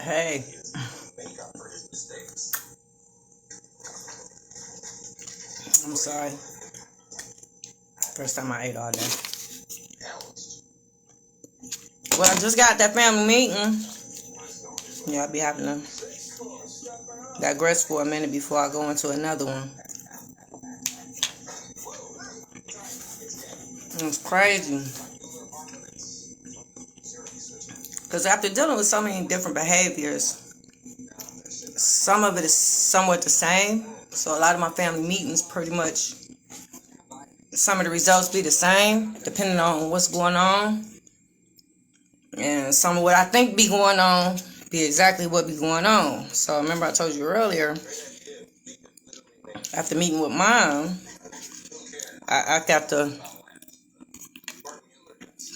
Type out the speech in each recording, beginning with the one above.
Hey. I'm sorry. First time I ate all day. Well, I just got that family meeting. Yeah, I'll be having to digress for a minute before I go into another one. It's crazy. Because after dealing with so many different behaviors, some of it is somewhat the same. So a lot of my family meetings pretty much, some of the results be the same, depending on what's going on. And some of what I think be going on be exactly what be going on. So remember I told you earlier, after meeting with Mom, I got the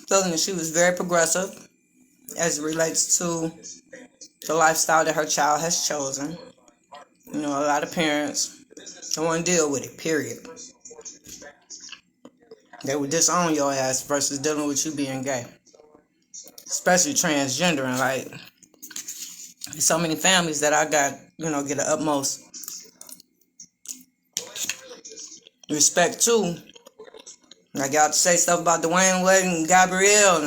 feeling that she was very progressive as it relates to the lifestyle that her child has chosen. You know, a lot of parents don't want to deal with it, period. They would disown your ass versus dealing with you being gay. Especially transgender. And like, so many families that I got, get the utmost respect to. Like, y'all say stuff about Dwayne Wade and Gabrielle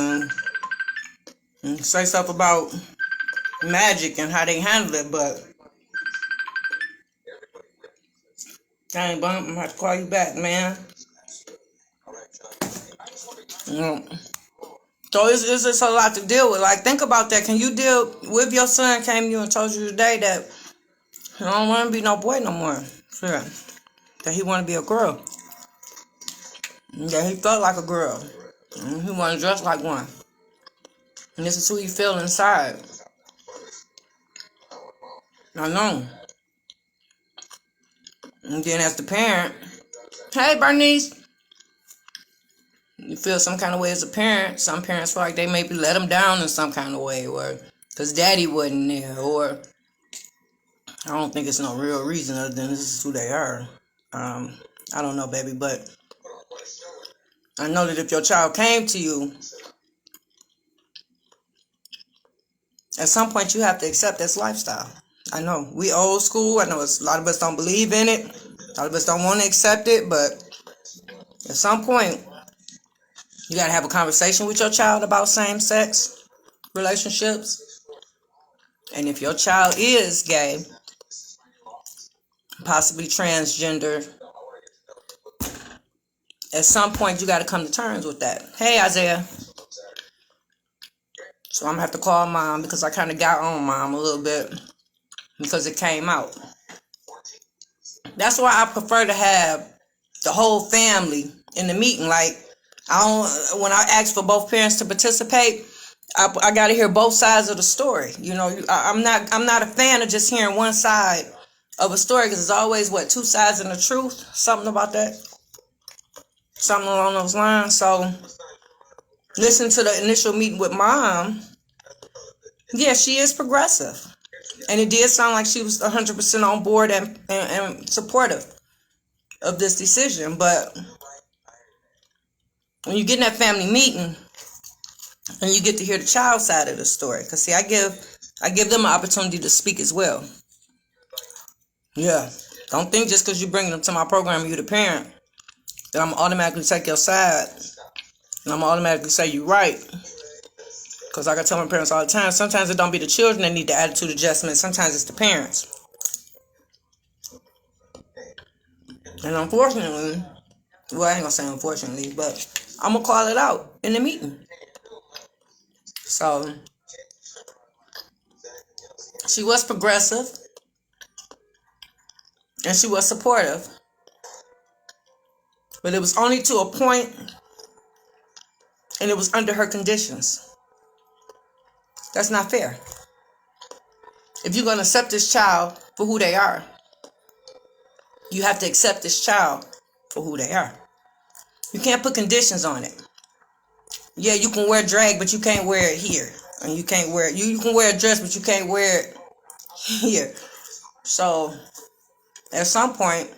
and say stuff about Magic and how they handle it, but dang, bump, I'm gonna have to call you back, man. So it's just a lot to deal with. Like, think about that. Can you deal with your son came to you and told you today that he don't want to be no boy no more? Sure. That he want to be a girl. That he felt like a girl. And he want to dress like one. And this is who he feel inside. I know. And then as the parent, hey Bernice, you feel some kind of way as a parent. Some parents feel like they maybe let them down in some kind of way, or because daddy wasn't there, or I don't think it's no real reason other than this is who they are. I don't know, baby, but I know that if your child came to you, at some point you have to accept this lifestyle. I know, we old school. I know a lot of us don't believe in it. A lot of us don't want to accept it, but at some point, you got to have a conversation with your child about same-sex relationships. And if your child is gay, possibly transgender, at some point you got to come to terms with that. Hey, Isaiah. So I'm going to have to call Mom because I kind of got on Mom a little bit because it came out. That's why I prefer to have the whole family in the meeting. Like, when I ask for both parents to participate, I got to hear both sides of the story. You know, I'm not a fan of just hearing one side of a story because there's always, two sides in the truth? Something about that? Something along those lines. So, listen to the initial meeting with Mom. Yeah, she is progressive. And it did sound like she was 100% on board and supportive of this decision. But when you get in that family meeting and you get to hear the child side of the story, because see, I give them an opportunity to speak as well. Yeah, don't think just because you bring them to my program, you the parent, that I'm automatically take your side and I'm automatically say you right. Because like I tell my parents all the time, sometimes it don't be the children that need the attitude adjustment. Sometimes it's the parents. And unfortunately, well, I ain't gonna say unfortunately, but I'm gonna call it out in the meeting. So, she was progressive and she was supportive, but it was only to a point, and it was under her conditions. That's not fair. If you're gonna accept this child for who they are, you have to accept this child for who they are. You can't put conditions on it. Yeah, you can wear drag, but you can't wear it here. And you can't wear it. You can wear a dress, but you can't wear it here. So, at some point,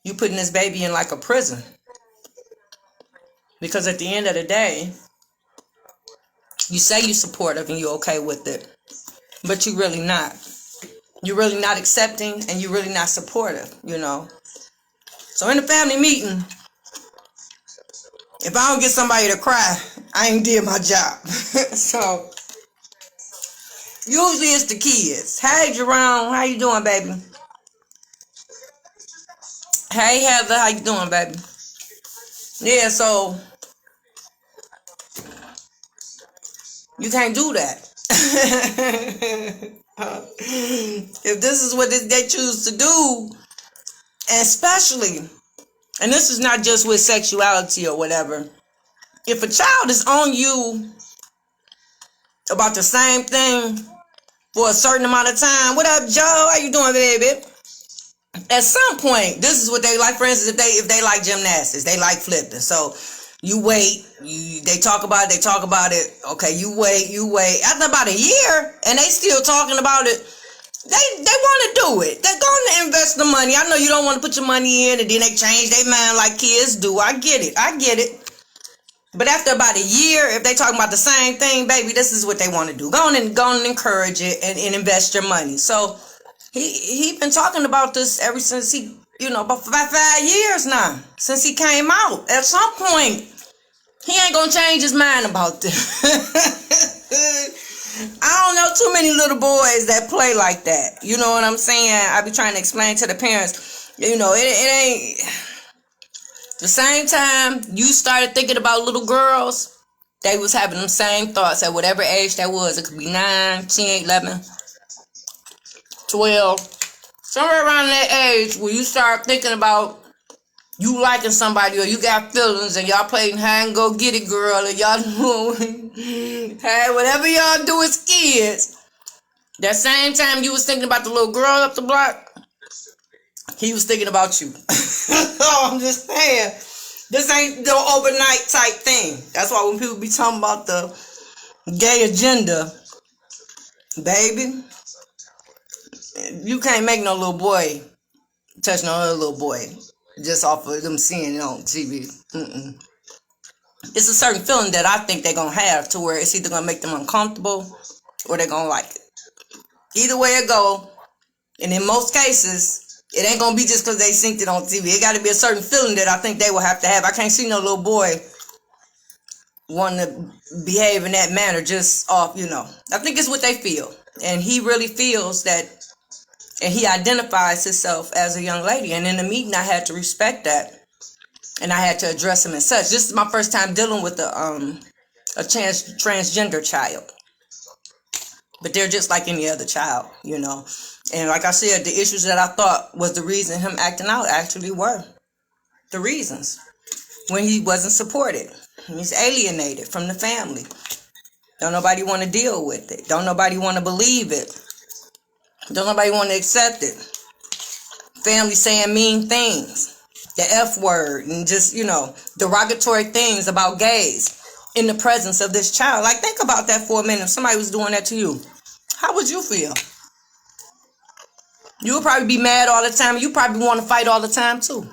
you putting this baby in like a prison. Because at the end of the day, you say you're supportive and you're okay with it, but you really not. You're really not accepting and you're really not supportive, So in the family meeting, if I don't get somebody to cry, I ain't did my job. So usually it's the kids. Hey Jerome, how you doing, baby? Hey Heather, how you doing, baby? Yeah, so you can't do that. If this is what they choose to do, and especially, and this is not just with sexuality or whatever, if a child is on you about the same thing for a certain amount of time, what up, Joe? How you doing, baby? At some point, this is what they like. For instance, if they like gymnastics, they like flipping. So you wait, they talk about it. Okay, you wait. After about a year, and they still talking about it. They want to do it. They're going to invest the money. I know you don't want to put your money in, and then they change their mind like kids do. I get it. But after about a year, if they talking about the same thing, baby, this is what they want to do. Go on and encourage it and invest your money. So he been talking about this ever since about 5 years now, since he came out. At some point, he ain't gonna change his mind about this. I don't know too many little boys that play like that. You know what I'm saying? I be trying to explain to the parents, it ain't the same time you started thinking about little girls, they was having them same thoughts at whatever age that was. It could be 9, 10, 11, 12. Somewhere around that age where you start thinking about you liking somebody or you got feelings and y'all playing hide and go get it, girl, and y'all doing hey, whatever y'all do as kids. That same time you was thinking about the little girl up the block, he was thinking about you. Oh, I'm just saying. This ain't no overnight type thing. That's why when people be talking about the gay agenda, baby, you can't make no little boy touch no other little boy just off of them seeing it on TV. It's a certain feeling that I think they're going to have to where it's either going to make them uncomfortable or they're going to like it. Either way it go, and in most cases, it ain't going to be just because they synced it on TV. It got to be a certain feeling that I think they will have to have. I can't see no little boy wanting to behave in that manner just off, I think it's what they feel. And he really feels that, and he identifies himself as a young lady. And in the meeting, I had to respect that. And I had to address him as such. This is my first time dealing with a transgender child. But they're just like any other child, And like I said, the issues that I thought was the reason him acting out actually were the reasons. When he wasn't supported. He's alienated from the family. Don't nobody want to deal with it. Don't nobody want to believe it. Don't nobody want to accept it. Family saying mean things. The F word and just, derogatory things about gays in the presence of this child. Like, think about that for a minute. If somebody was doing that to you, how would you feel? You would probably be mad all the time. You probably want to fight all the time, too.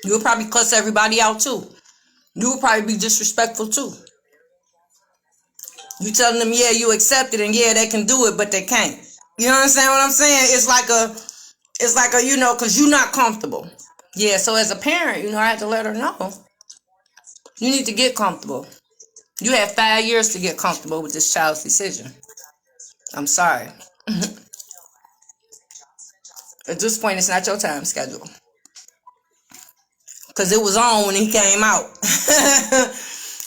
You would probably cuss everybody out, too. You would probably be disrespectful, too. You telling them, yeah, you accept it, and yeah, they can do it, but they can't. You understand what I'm saying? It's like a, because you're not comfortable. Yeah, so as a parent, I had to let her know. You need to get comfortable. You had 5 years to get comfortable with this child's decision. I'm sorry. At this point, it's not your time schedule. Because it was on when he came out.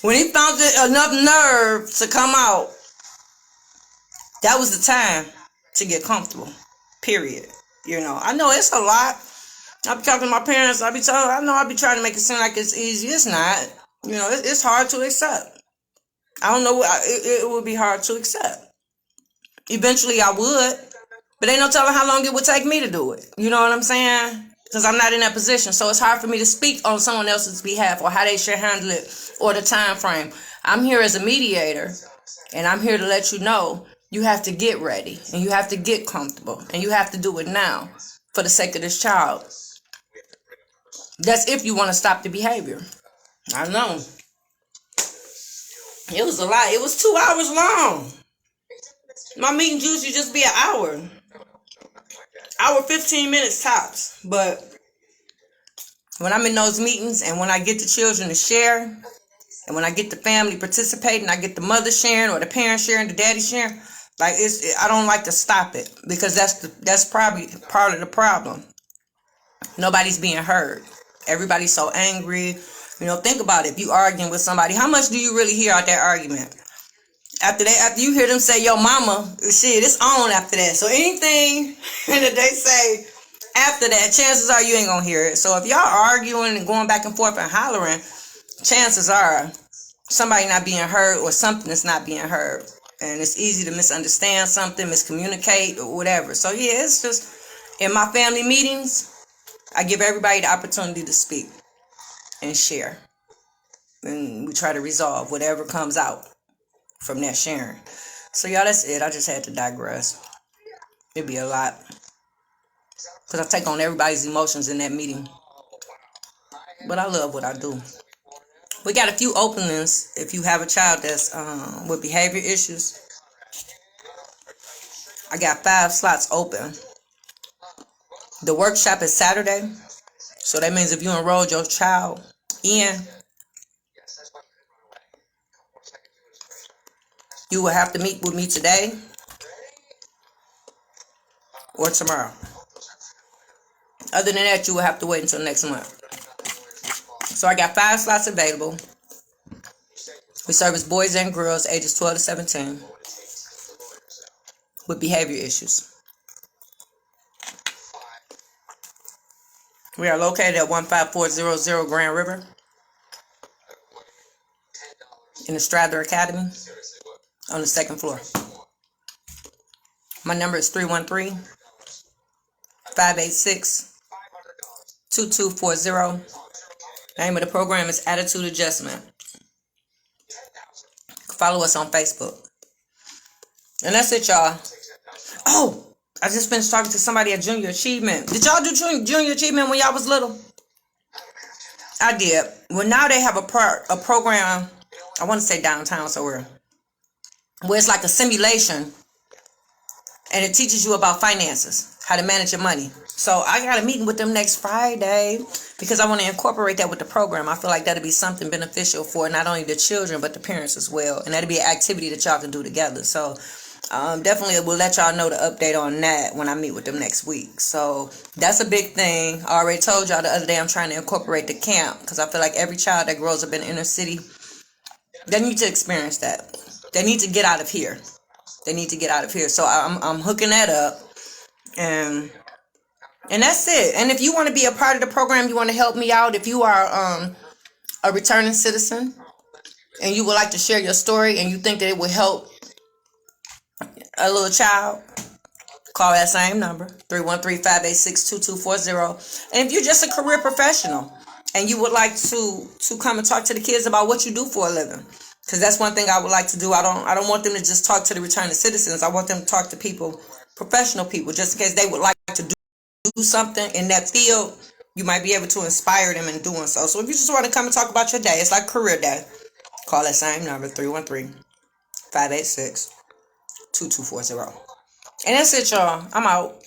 When he found enough nerve to come out, that was the time to get comfortable. Period. I know it's a lot. I be talking to my parents. I be trying to make it seem like it's easy. It's not. It's hard to accept. I don't know. It would be hard to accept. Eventually, I would. But ain't no telling how long it would take me to do it. You know what I'm saying? Because I'm not in that position. So it's hard for me to speak on someone else's behalf or how they should handle it or the time frame. I'm here as a mediator. And I'm here to let you know you have to get ready. And you have to get comfortable. And you have to do it now for the sake of this child. That's if you want to stop the behavior. I know. It was a lot. It was 2 hours long. My meetings usually just be an hour 15 minutes tops. But when I'm in those meetings and when I get the children to share, and when I get the family participating, I get the mother sharing or the parents sharing, the daddy sharing, like I don't like to stop it because that's probably part of the problem. Nobody's being heard. Everybody's so angry. Think about it. If you arguing with somebody, how much do you really hear out that argument? After you hear them say, yo, mama, shit, it's on after that. So anything that they say after that, chances are you ain't gonna hear it. So if y'all arguing and going back and forth and hollering, chances are somebody not being heard or something is not being heard. And it's easy to misunderstand something, miscommunicate, or whatever. So yeah, it's just, in my family meetings, I give everybody the opportunity to speak and share. And we try to resolve whatever comes out from that sharing. So y'all, that's it. I just had to digress. It'd be a lot. Because I take on everybody's emotions in that meeting. But I love what I do. We got a few openings if you have a child that's with behavior issues. I got 5 slots open. The workshop is Saturday. So that means if you enrolled your child in, you will have to meet with me today or tomorrow. Other than that, you will have to wait until next month. So I got 5 slots available. We service boys and girls ages 12 to 17 with behavior issues. We are located at 15400 Grand River in the Strather Academy on the 2nd floor. My number is 313-586-2240. Name of the program is Attitude Adjustment. Follow us on Facebook. And that's it, y'all. Oh, I just finished talking to somebody at Junior Achievement. Did y'all do Junior Achievement when y'all was little? I did. Well, now they have a program, I want to say downtown somewhere, where it's like a simulation, and it teaches you about finances, how to manage your money. So I got a meeting with them next Friday because I want to incorporate that with the program. I feel like that'll be something beneficial for not only the children, but the parents as well. And that'll be an activity that y'all can do together. So definitely we'll let y'all know the update on that when I meet with them next week. So that's a big thing. I already told y'all the other day I'm trying to incorporate the camp because I feel like every child that grows up in the inner city, they need to experience that. They need to get out of here. So I'm hooking that up. And that's it. And if you want to be a part of the program, you want to help me out, if you are a returning citizen and you would like to share your story and you think that it would help a little child, call that same number, 313-586-2240. And if you're just a career professional and you would like to come and talk to the kids about what you do for a living, because that's one thing I would like to do. I don't want them to just talk to the returning citizens. I want them to talk to people, professional people, just in case they would like to do something in that field. You might be able to inspire them in doing so. So if you just want to come and talk about your day, it's like career day, call that same number, 313-586-2240. And that's it, y'all. I'm out.